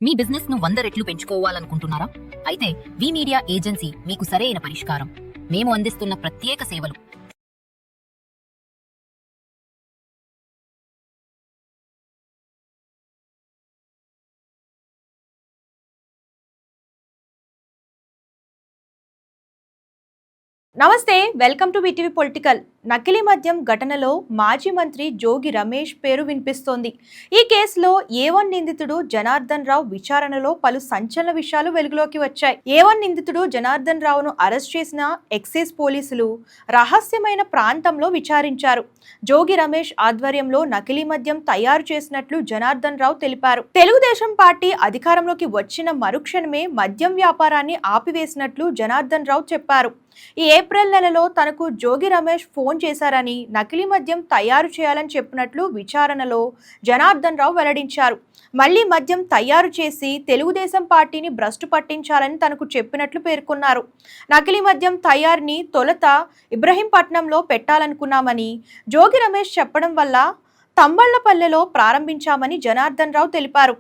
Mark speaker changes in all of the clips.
Speaker 1: మీ business ను 100 రెట్లు పెంచుకోవాలనుకుంటున్నారా? అయితే వి మీడియా ఏజెన్సీ మీకు సరైన పరిష్కారం. మేము అందిస్తున్న ప్రత్యేక సేవలు.
Speaker 2: నమస్తే, వెల్కమ్ టు విటివి పొలిటికల్. నకిలీ మద్యం ఘటనలో మాజీ మంత్రి జోగి రమేష్ పేరు వినిపిస్తోంది. ఈ కేసులో A1 నిందితుడు జనార్దన్ రావు విచారణలో పలు సంచలన విషయాలు వెలుగులోకి వచ్చాయి. A1 నిందితుడు జనార్దన్ రావును అరెస్ట్ చేసిన ఎక్సైజ్ పోలీసులు రహస్యమైన ప్రాంతంలో విచారించారు. జోగి రమేష్ ఆధ్వర్యంలో నకిలీ మద్యం తయారు చేసినట్లు జనార్దన్ రావు తెలిపారు. తెలుగుదేశం పార్టీ అధికారంలోకి వచ్చిన మరుక్షణమే మద్యం వ్యాపారాన్ని ఆపివేసినట్లు జనార్దన్ రావు చెప్పారు. ఈ ఏప్రిల్ నెలలో తనకు జోగి రమేష్ ఫోన్ చేశారని, నకిలీ మద్యం తయారు చేయాలని చెప్పినట్లు విచారణలో జనార్దన్ రావు వెల్లడించారు. మళ్లీ మద్యం తయారు చేసి తెలుగుదేశం పార్టీని భ్రష్టు పట్టించాలని తనకు చెప్పినట్లు పేర్కొన్నారు. నకిలీ మద్యం తయారీని తొలుత ఇబ్రహీంపట్నంలో పెట్టాలనుకున్నామని జోగి రమేష్ చెప్పడం వల్ల తంబళ్లపల్లెలో ప్రారంభించామని జనార్దన్ రావు తెలిపారు.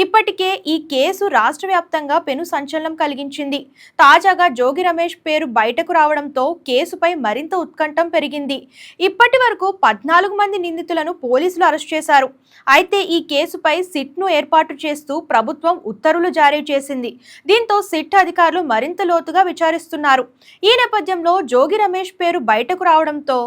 Speaker 2: ఇప్పటికే ఈ కేసు రాష్ట్ర వ్యాప్తంగా పెను సంచలనం కలిగించింది. తాజాగా జోగి రమేష్ పేరు బయటకు రావడంతో కేసుపై మరింత ఉత్కంఠం పెరిగింది. ఇప్పటి వరకు 14 మంది నిందితులను పోలీసులు అరెస్ట్ చేశారు. అయితే ఈ కేసుపై సిట్ను ఏర్పాటు చేస్తూ ప్రభుత్వం ఉత్తర్వులు జారీ చేసింది. దీంతో సిట్ అధికారులు మరింత లోతుగా విచారిస్తున్నారు. ఈ నేపథ్యంలో జోగి రమేష్ పేరు బయటకు రావడంతో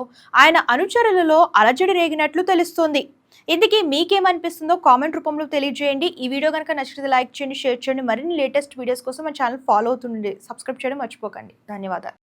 Speaker 2: ఆయన అనుచరులలో అలజడి రేగినట్లు తెలుస్తోంది. ఇందుకీ మీకేమనిపిస్తుందో కామెంట్ రూపంలో తెలియజేయండి. ఈ వీడియో కనుక నచ్చితే లైక్ చేయండి, షేర్ చేయండి. మరిన్ని లేటెస్ట్ వీడియోస్ కోసం మన ఛానల్ ఫాలో అవుతుండండి. సబ్స్క్రైబ్ చేయడం మర్చిపోకండి. ధన్యవాదాలు.